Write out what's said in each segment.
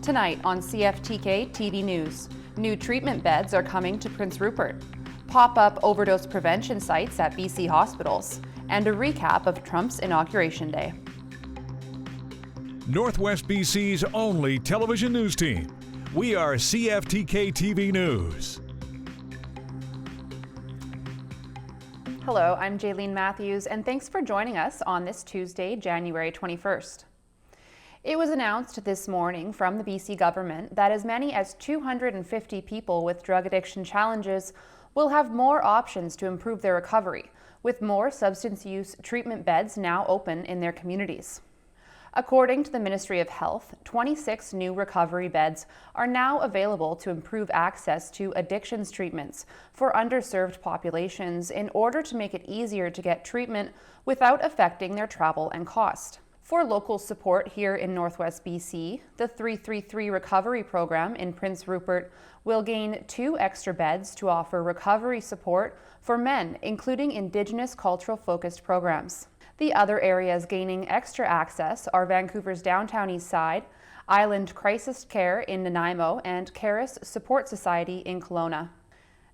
Tonight on CFTK-TV News, new treatment beds are coming to Prince Rupert, pop-up overdose prevention sites at BC hospitals, and a recap of Trump's Inauguration Day. Northwest BC's only television news team. We are CFTK-TV News. Hello, I'm Jaylene Matthews, and thanks for joining us on this Tuesday, January 21st. It was announced this morning from the BC government that as many as 250 people with drug addiction challenges will have more options to improve their recovery, with more substance use treatment beds now open in their communities. According to the Ministry of Health, 26 new recovery beds are now available to improve access to addictions treatments for underserved populations in order to make it easier to get treatment without affecting their travel and cost. For local support here in Northwest BC, the 333 Recovery Program in Prince Rupert will gain 2 extra beds to offer recovery support for men, including Indigenous cultural-focused programs. The other areas gaining extra access are Vancouver's Downtown East Side, Island Crisis Care in Nanaimo, and Caris Support Society in Kelowna.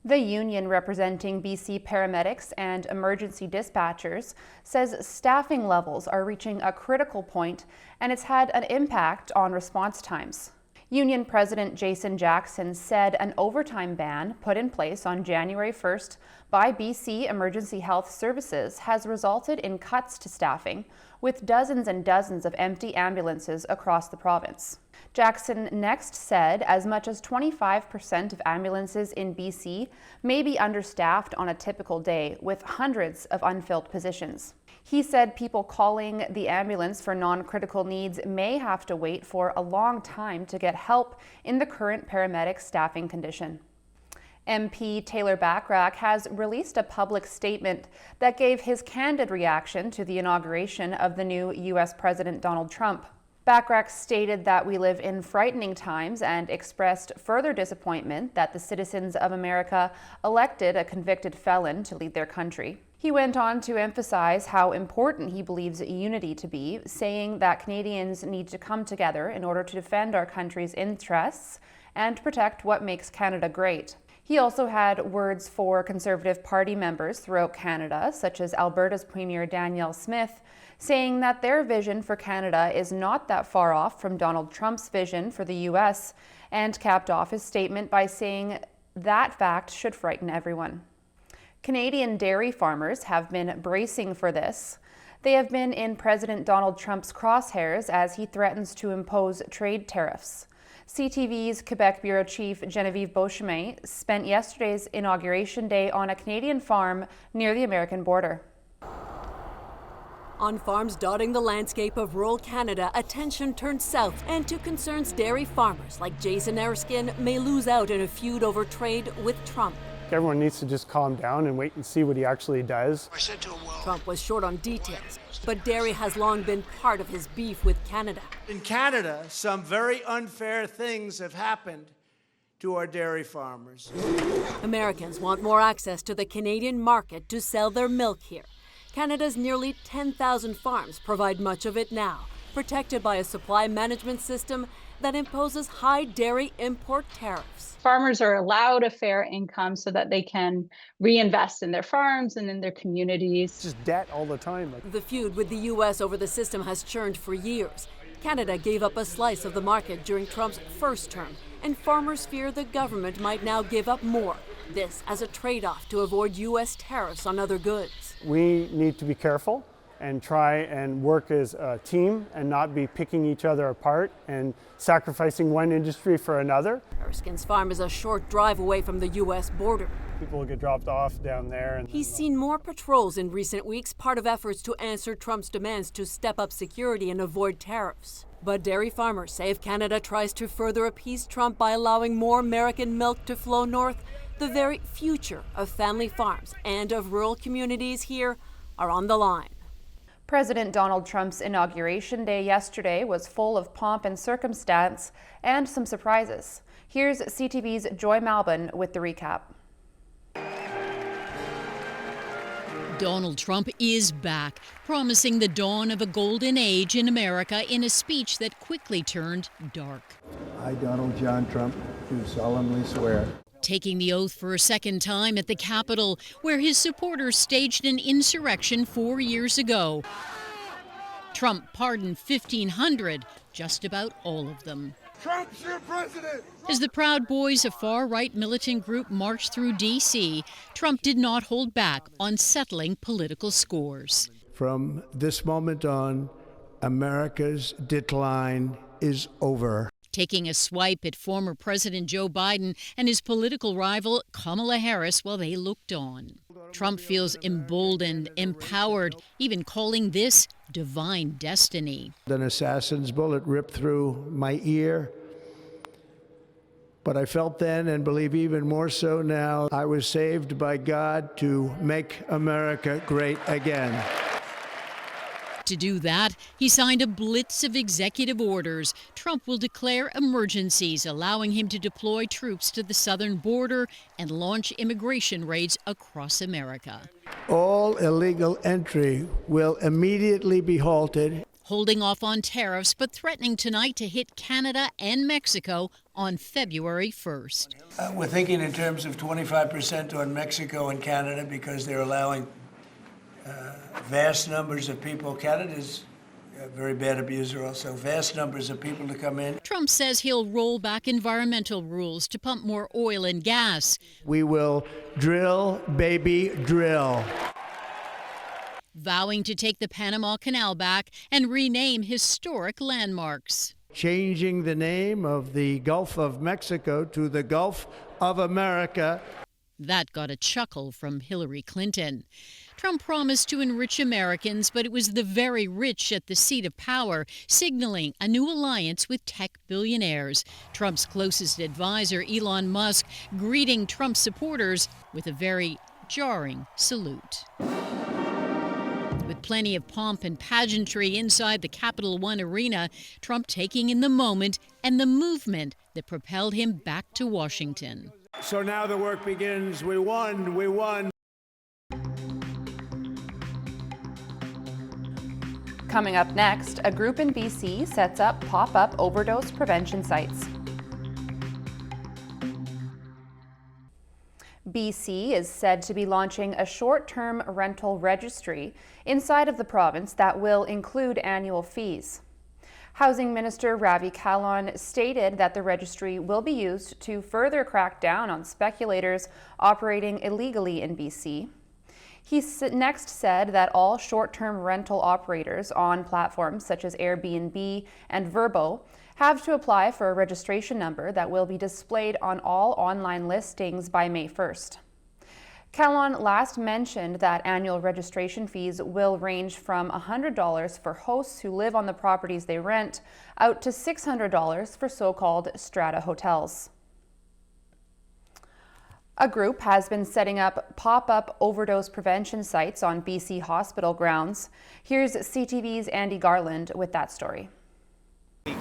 The union representing BC paramedics and emergency dispatchers says staffing levels are reaching a critical point and it's had an impact on response times. Union President Jason Jackson said an overtime ban put in place on January 1st by BC Emergency Health Services has resulted in cuts to staffing, with dozens and dozens of empty ambulances across the province. Jackson next said as much as 25% of ambulances in BC may be understaffed on a typical day, with hundreds of unfilled positions. He said people calling the ambulance for non-critical needs may have to wait for a long time to get help in the current paramedic staffing condition. MP Taylor Bachrach has released a public statement that gave his candid reaction to the inauguration of the new U.S. President Donald Trump. Bachrach stated that we live in frightening times and expressed further disappointment that the citizens of America elected a convicted felon to lead their country. He went on to emphasize how important he believes unity to be, saying that Canadians need to come together in order to defend our country's interests and protect what makes Canada great. He also had words for Conservative Party members throughout Canada, such as Alberta's Premier Danielle Smith, saying that their vision for Canada is not that far off from Donald Trump's vision for the U.S., and capped off his statement by saying that fact should frighten everyone. Canadian dairy farmers have been bracing for this. They have been in President Donald Trump's crosshairs as he threatens to impose trade tariffs. CTV's Quebec Bureau Chief Genevieve Beauchemin spent yesterday's Inauguration Day on a Canadian farm near the American border. On farms dotting the landscape of rural Canada, attention turned south, and to concerns dairy farmers like Jason Erskine may lose out in a feud over trade with Trump. Everyone needs to just calm down and wait and see what he actually does. Trump was short on details, but dairy has long been part of his beef with Canada. In Canada, some very unfair things have happened to our dairy farmers. Americans want more access to the Canadian market to sell their milk here. Canada's nearly 10,000 farms provide much of it now, protected by a supply management system that imposes high dairy import tariffs. Farmers are allowed a fair income so that they can reinvest in their farms and in their communities. It's just debt all the time. The feud with the U.S. over the system has churned for years. Canada gave up a slice of the market during Trump's first term, and farmers fear the government might now give up more. This as a trade-off to avoid U.S. tariffs on other goods. We need to be careful and try and work as a team and not be picking each other apart and sacrificing one industry for another. Erskine's farm is a short drive away from the U.S. border. People will get dropped off down there. He's seen more patrols in recent weeks, part of efforts to answer Trump's demands to step up security and avoid tariffs. But dairy farmers say if Canada tries to further appease Trump by allowing more American milk to flow north, the very future of family farms and of rural communities here are on the line. President Donald Trump's Inauguration Day yesterday was full of pomp and circumstance and some surprises. Here's CTV's Joy Malbon with the recap. Donald Trump is back, promising the dawn of a golden age in America in a speech that quickly turned dark. I, Donald John Trump, do solemnly swear. Taking the oath for a second time at the Capitol, where his supporters staged an insurrection 4 years ago. Trump pardoned 1,500, just about all of them. Trump's your president! As the Proud Boys, a far-right militant group, marched through D.C., Trump did not hold back on settling political scores. From this moment on, America's decline is over. Taking a swipe at former President Joe Biden and his political rival Kamala Harris while they looked on. Trump feels emboldened, empowered, even calling this divine destiny. An assassin's bullet ripped through my ear. But I felt then, and believe even more so now, I was saved by God to make America great again. To do that, he signed a blitz of executive orders. Trump will declare emergencies, allowing him to deploy troops to the southern border and launch immigration raids across America. All illegal entry will immediately be halted. Holding off on tariffs, but threatening tonight to hit Canada and Mexico on February 1st. We're thinking in terms of 25% on Mexico and Canada because they're allowing vast numbers of people. Canada's a very bad abuser also. Vast numbers of people to come in. Trump says he'll roll back environmental rules to pump more oil and gas. We will drill, baby, drill. Vowing to take the Panama Canal back and rename historic landmarks. Changing the name of the Gulf of Mexico to the Gulf of America. That got a chuckle from Hillary Clinton. Trump promised to enrich Americans, but it was the very rich at the seat of power, signaling a new alliance with tech billionaires. Trump's closest advisor, Elon Musk, greeting Trump supporters with a very jarring salute. With plenty of pomp and pageantry inside the Capital One arena, Trump taking in the moment and the movement that propelled him back to Washington. So now the work begins. We won, we won. Coming up next, a group in BC sets up pop-up overdose prevention sites. BC is said to be launching a short-term rental registry inside of the province that will include annual fees. Housing Minister Ravi Kahlon stated that the registry will be used to further crack down on speculators operating illegally in BC. He next said that all short-term rental operators on platforms such as Airbnb and Vrbo have to apply for a registration number that will be displayed on all online listings by May 1st. Kahlon last mentioned that annual registration fees will range from $100 for hosts who live on the properties they rent out to $600 for so-called strata hotels. A group has been setting up pop-up overdose prevention sites on BC hospital grounds. Here's CTV's Andy Garland with that story. We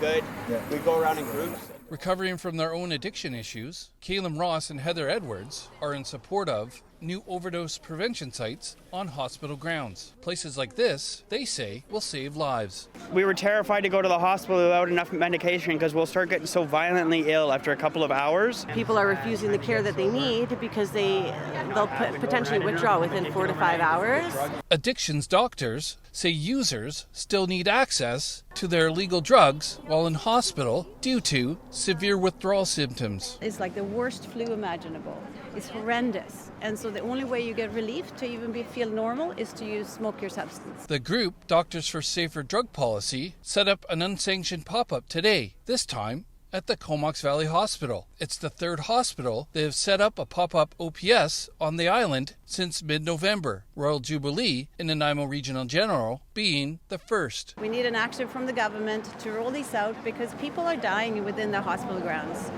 go around in groups. Recovering from their own addiction issues, Caleb Ross and Heather Edwards are in support of new overdose prevention sites on hospital grounds. Places like this, they say, will save lives. We were terrified to go to the hospital without enough medication because we'll start getting so violently ill after a couple of hours. People are refusing the care that they need because they'll potentially withdraw within 4 to 5 hours. Addictions doctors say users still need access to their illegal drugs while in hospital due to severe withdrawal symptoms. It's like the worst flu imaginable. It's horrendous. And so the only way you get relief to even feel normal is to smoke your substance. The group, Doctors for Safer Drug Policy, set up an unsanctioned pop-up today, this time at the Comox Valley Hospital. It's the third hospital they have set up a pop-up OPS on the island since mid-November, Royal Jubilee in Nanaimo Regional General being the first. We need an action from the government to roll these out because people are dying within the hospital grounds.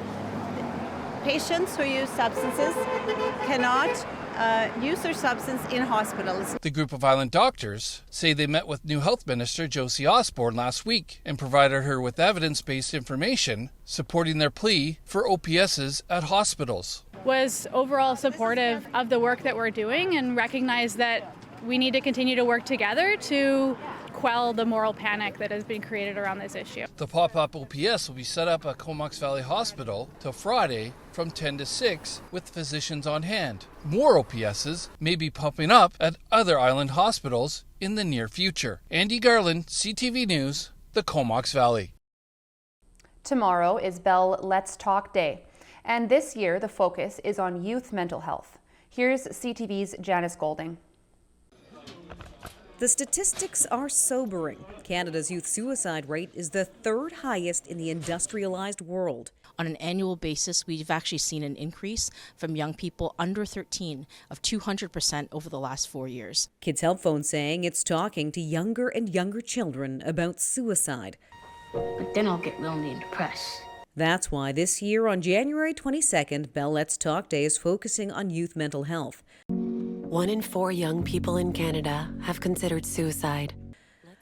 Patients who use substances cannot use their substance in hospitals. The group of island doctors say they met with new Health Minister Josie Osborne last week and provided her with evidence-based information supporting their plea for OPSs at hospitals. Was overall supportive of the work that we're doing and recognized that we need to continue to work together to quell the moral panic that has been created around this issue. The pop-up OPS will be set up at Comox Valley Hospital till Friday from 10 to 6 with physicians on hand. More OPSs may be popping up at other island hospitals in the near future. Andy Garland, CTV News, the Comox Valley. Tomorrow is Bell Let's Talk Day, and this year the focus is on youth mental health. Here's CTV's Janice Golding. The statistics are sobering. Canada's youth suicide rate is the third highest in the industrialized world. On an annual basis, we've actually seen an increase from young people under 13 of 200% over the last 4 years. Kids Help Phone saying it's talking to younger and younger children about suicide. But then I'll get lonely and depressed. That's why this year on January 22nd, Bell Let's Talk Day is focusing on youth mental health. 1 in 4 young people in Canada have considered suicide.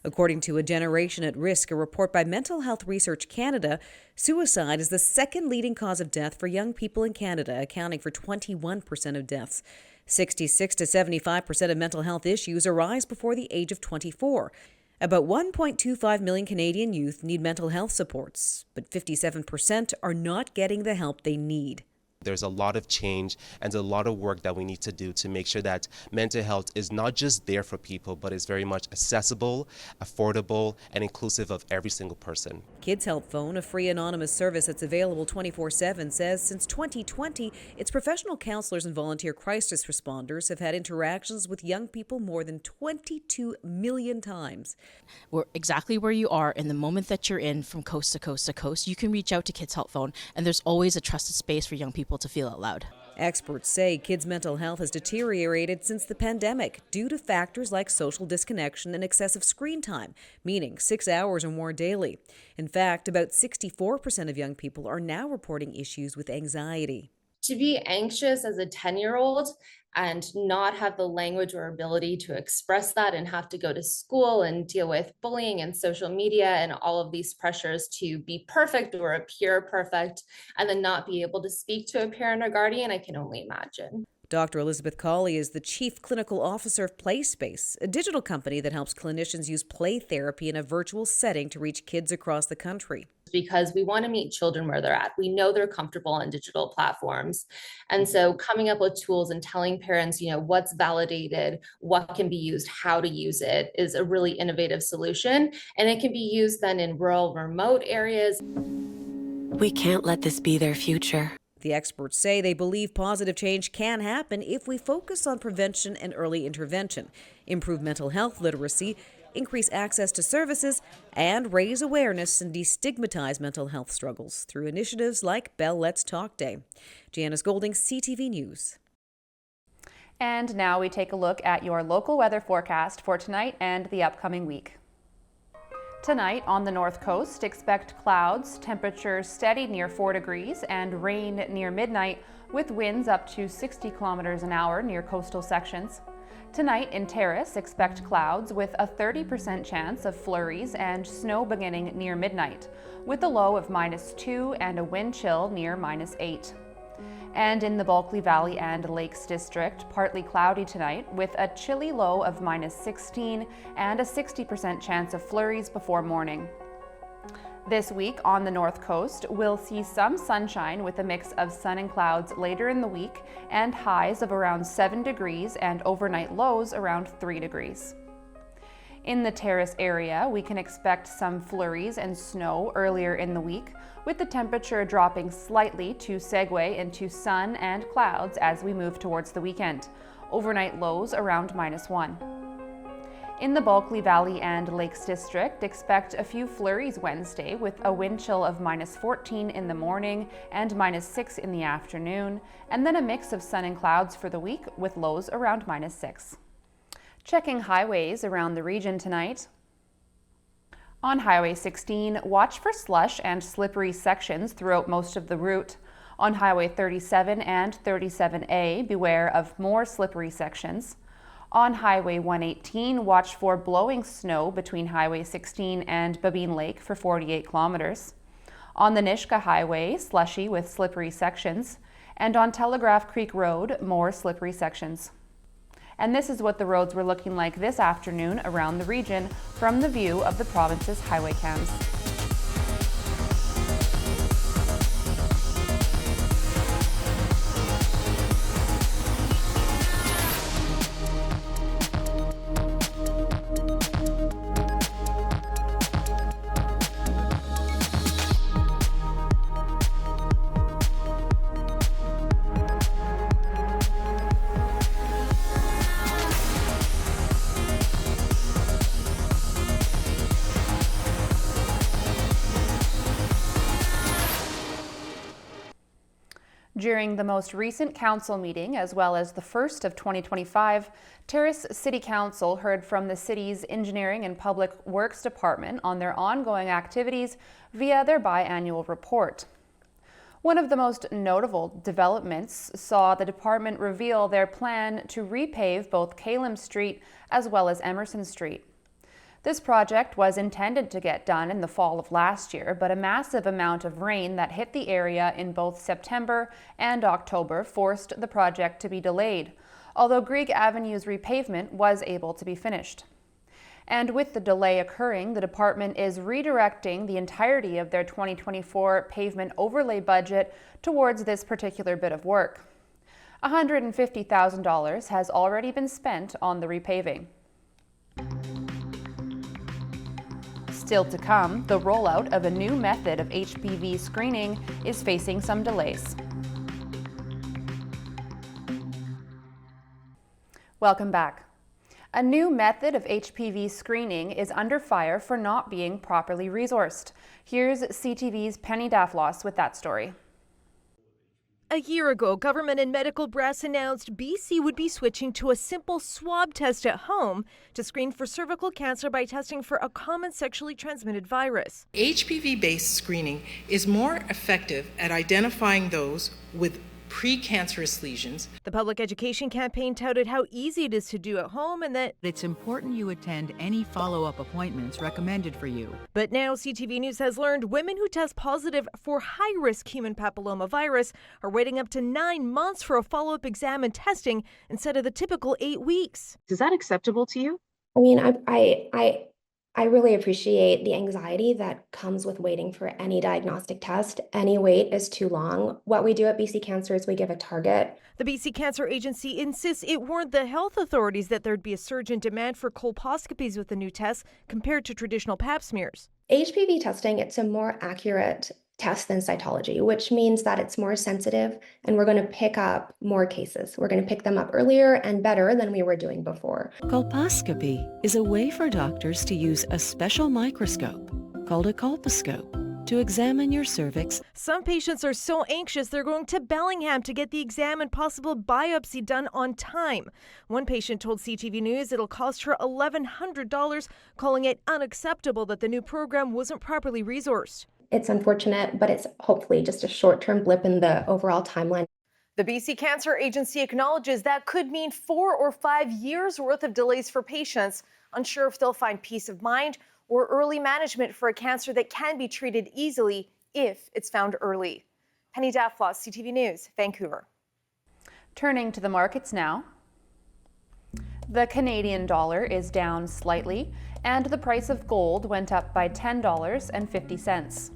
According to A Generation at Risk, a report by Mental Health Research Canada, suicide is the second leading cause of death for young people in Canada, accounting for 21% of deaths. 66 to 75% of mental health issues arise before the age of 24. About 1.25 million Canadian youth need mental health supports, but 57% are not getting the help they need. There's a lot of change and a lot of work that we need to do to make sure that mental health is not just there for people, but is very much accessible, affordable, and inclusive of every single person. Kids Help Phone, a free anonymous service that's available 24/7, says since 2020, its professional counselors and volunteer crisis responders have had interactions with young people more than 22 million times. We're exactly where you are in the moment that you're in, from coast to coast to coast. You can reach out to Kids Help Phone, and there's always a trusted space for young people to feel out loud. Experts say kids' mental health has deteriorated since the pandemic due to factors like social disconnection and excessive screen time, meaning 6 hours or more daily. In fact, about 64% of young people are now reporting issues with anxiety. To be anxious as a 10-year-old and not have the language or ability to express that and have to go to school and deal with bullying and social media and all of these pressures to be perfect or appear perfect and then not be able to speak to a parent or guardian, I can only imagine. Dr. Elizabeth Cawley is the Chief Clinical Officer of PlaySpace, a digital company that helps clinicians use play therapy in a virtual setting to reach kids across the country. Because we want to meet children where they're at. We know they're comfortable on digital platforms. And so coming up with tools and telling parents, what's validated, what can be used, how to use it is a really innovative solution. And it can be used then in rural, remote areas. We can't let this be their future. The experts say they believe positive change can happen if we focus on prevention and early intervention, improve mental health literacy, increase access to services, and raise awareness and destigmatize mental health struggles through initiatives like Bell Let's Talk Day. Janice Golding, CTV News. And now we take a look at your local weather forecast for tonight and the upcoming week. Tonight on the north coast, expect clouds, temperatures steady near 4 degrees, and rain near midnight with winds up to 60 kilometers an hour near coastal sections. Tonight in Terrace, expect clouds with a 30% chance of flurries and snow beginning near midnight, with a low of -2 and a wind chill near -8. And in the Bulkley Valley and Lakes District, partly cloudy tonight with a chilly low of -16 and a 60% chance of flurries before morning. This week on the north coast, we'll see some sunshine with a mix of sun and clouds later in the week and highs of around 7 degrees and overnight lows around 3 degrees. In the Terrace area, we can expect some flurries and snow earlier in the week, with the temperature dropping slightly to segue into sun and clouds as we move towards the weekend. Overnight lows around -1. In the Bulkley Valley and Lakes District, expect a few flurries Wednesday with a wind chill of -14 in the morning and -6 in the afternoon, and then a mix of sun and clouds for the week with lows around -6. Checking highways around the region tonight. On Highway 16, watch for slush and slippery sections throughout most of the route. On Highway 37 and 37A, beware of more slippery sections. On Highway 118, watch for blowing snow between Highway 16 and Babine Lake for 48 kilometers. On the Nishka Highway, slushy with slippery sections. And on Telegraph Creek Road, more slippery sections. And this is what the roads were looking like this afternoon around the region from the view of the province's highway cams. During the most recent council meeting, as well as the first of 2025, Terrace City Council heard from the city's Engineering and Public Works Department on their ongoing activities via their biannual report. One of the most notable developments saw the department reveal their plan to repave both Calum Street as well as Emerson Street. This project was intended to get done in the fall of last year, but a massive amount of rain that hit the area in both September and October forced the project to be delayed, although Grieg Avenue's repavement was able to be finished. And with the delay occurring, the department is redirecting the entirety of their 2024 pavement overlay budget towards this particular bit of work. $150,000 has already been spent on the repaving. Still to come, the rollout of a new method of HPV screening is facing some delays. Welcome back. A new method of HPV screening is under fire for not being properly resourced. Here's CTV's Penny Daflos with that story. A year ago, government and medical brass announced BC would be switching to a simple swab test at home to screen for cervical cancer by testing for a common sexually transmitted virus. HPV-based screening is more effective at identifying those with precancerous lesions. The public education campaign touted how easy it is to do at home and that it's important you attend any follow-up appointments recommended for you. But now CTV News has learned women who test positive for high-risk human papillomavirus are waiting up to 9 months for a follow-up exam and testing instead of the typical 8 weeks. Is that acceptable to you? I mean, I really appreciate the anxiety that comes with waiting for any diagnostic test. Any wait is too long. What we do at BC Cancer is we give a target. The BC Cancer Agency insists it warned the health authorities that there'd be a surge in demand for colposcopies with the new test compared to traditional pap smears. HPV testing, it's a more accurate test than cytology, which means that it's more sensitive and we're going to pick up more cases. We're going to pick them up earlier and better than we were doing before. Colposcopy is a way for doctors to use a special microscope called a colposcope to examine your cervix. Some patients are so anxious they're going to Bellingham to get the exam and possible biopsy done on time. One patient told CTV News it'll cost her $1,100, calling it unacceptable that the new program wasn't properly resourced. It's unfortunate, but it's hopefully just a short-term blip in the overall timeline. The BC Cancer Agency acknowledges that could mean 4 or 5 years worth of delays for patients, unsure if they'll find peace of mind or early management for a cancer that can be treated easily if it's found early. Penny Daflos, CTV News, Vancouver. Turning to the markets now. The Canadian dollar is down slightly, and the price of gold went up by $10.50.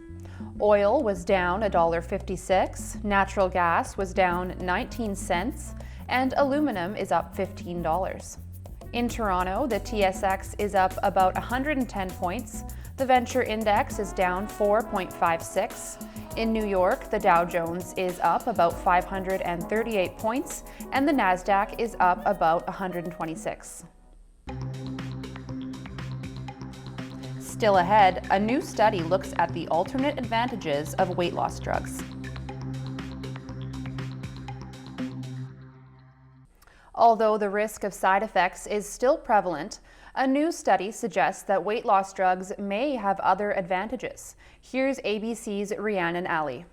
Oil was down $1.56, natural gas was down 19 cents, and aluminum is up $15. In Toronto, the TSX is up about 110 points, the Venture Index is down 4.56. In New York, the Dow Jones is up about 538 points, and the Nasdaq is up about 126. Still ahead, a new study looks at the alternate advantages of weight loss drugs. Although the risk of side effects is still prevalent, a new study suggests that weight loss drugs may have other advantages. Here's ABC's Rhiannon Ali.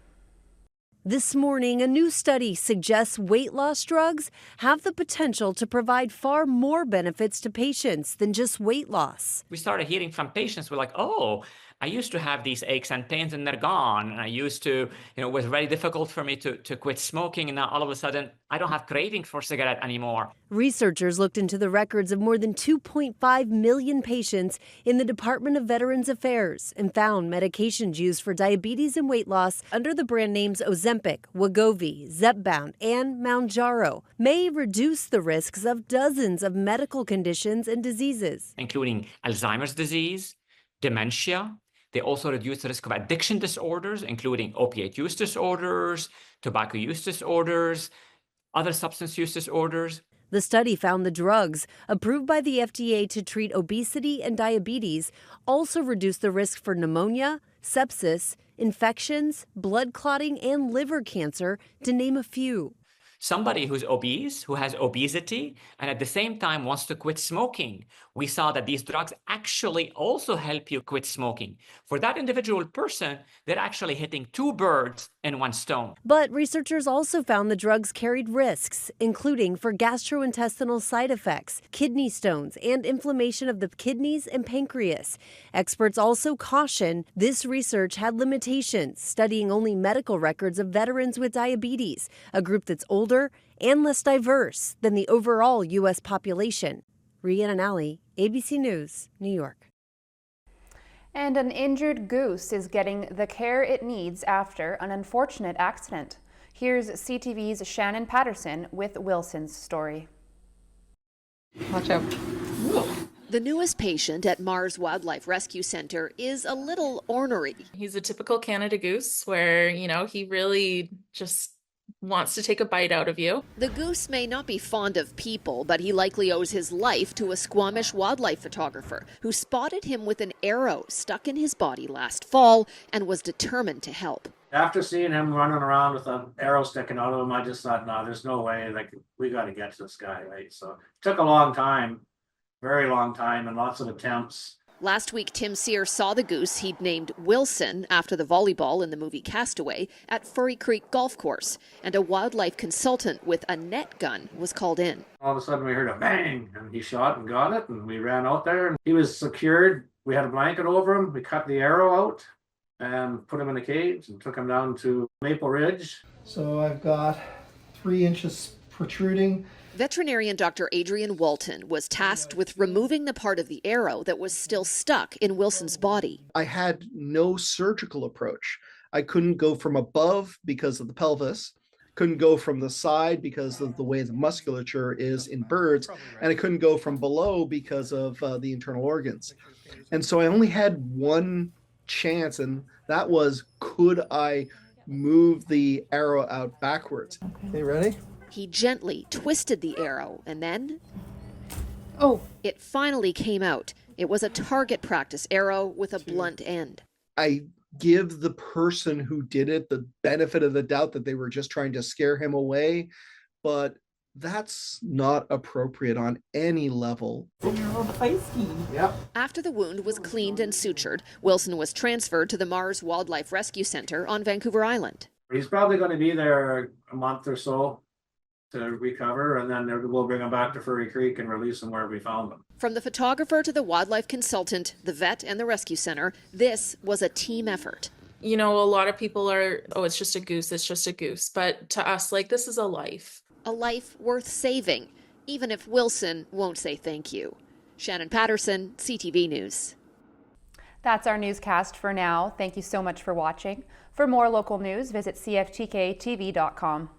This morning, a new study suggests weight loss drugs have the potential to provide far more benefits to patients than just weight loss. We started hearing from patients who were like, oh, I used to have these aches and pains and they're gone. And I used to, it was very difficult for me to quit smoking. And now all of a sudden, I don't have cravings for cigarette anymore. Researchers looked into the records of more than 2.5 million patients in the Department of Veterans Affairs and found medications used for diabetes and weight loss under the brand names Ozempic, Wegovy, Zepbound, and Mounjaro may reduce the risks of dozens of medical conditions and diseases, including Alzheimer's disease, dementia. They also reduce the risk of addiction disorders, including opiate use disorders, tobacco use disorders, other substance use disorders. The study found the drugs approved by the FDA to treat obesity and diabetes also reduce the risk for pneumonia, sepsis, infections, blood clotting, and liver cancer, to name a few. Somebody who's obese, who has obesity, and at the same time wants to quit smoking, we saw that these drugs actually also help you quit smoking. For that individual person, they're actually hitting two birds in one stone. But researchers also found the drugs carried risks, including for gastrointestinal side effects, kidney stones, and inflammation of the kidneys and pancreas. Experts also caution this research had limitations, studying only medical records of veterans with diabetes, a group that's older and less diverse than the overall U.S. population. Rhiannon Alley, ABC News, New York. And an injured goose is getting the care it needs after an unfortunate accident. Here's CTV's Shannon Patterson with Wilson's story. Watch out. The newest patient at Mars Wildlife Rescue Center is a little ornery. He's a typical Canada goose where, he really just wants to take a bite out of you. The goose may not be fond of people, but he likely owes his life to a Squamish wildlife photographer who spotted him with an arrow stuck in his body last fall and was determined to help. After seeing him running around with an arrow sticking out of him, I just thought, no, there's no way, we got to get to this guy, right? So it took a long time, very long time, and lots of attempts. Last week, Tim Sear saw the goose he'd named Wilson after the volleyball in the movie Castaway at Furry Creek Golf Course, and a wildlife consultant with a net gun was called in. All of a sudden we heard a bang, and he shot and got it, and we ran out there, and he was secured. We had a blanket over him. We cut the arrow out and put him in a cage and took him down to Maple Ridge. So I've got 3 inches protruding. Veterinarian Dr. Adrian Walton was tasked with removing the part of the arrow that was still stuck in Wilson's body. I had no surgical approach. I couldn't go from above because of the pelvis, couldn't go from the side because of the way the musculature is in birds, and I couldn't go from below because of the internal organs. And so I only had one chance, and that was, could I move the arrow out backwards? Okay, ready? He gently twisted the arrow and then... Oh! It finally came out. It was a target practice arrow with a blunt end. I give the person who did it the benefit of the doubt that they were just trying to scare him away, but that's not appropriate on any level. You're a little feisty. Yep. After the wound was cleaned and sutured, Wilson was transferred to the Mars Wildlife Rescue Center on Vancouver Island. He's probably going to be there a month or so to recover, and then we'll bring him back to Furry Creek and release him where we found him. From the photographer to the wildlife consultant, the vet, and the rescue center, this was a team effort. A lot of people are, it's just a goose, it's just a goose. But to us, this is a life. A life worth saving, even if Wilson won't say thank you. Shannon Patterson, CTV News. That's our newscast for now. Thank you so much for watching. For more local news, visit cftktv.com.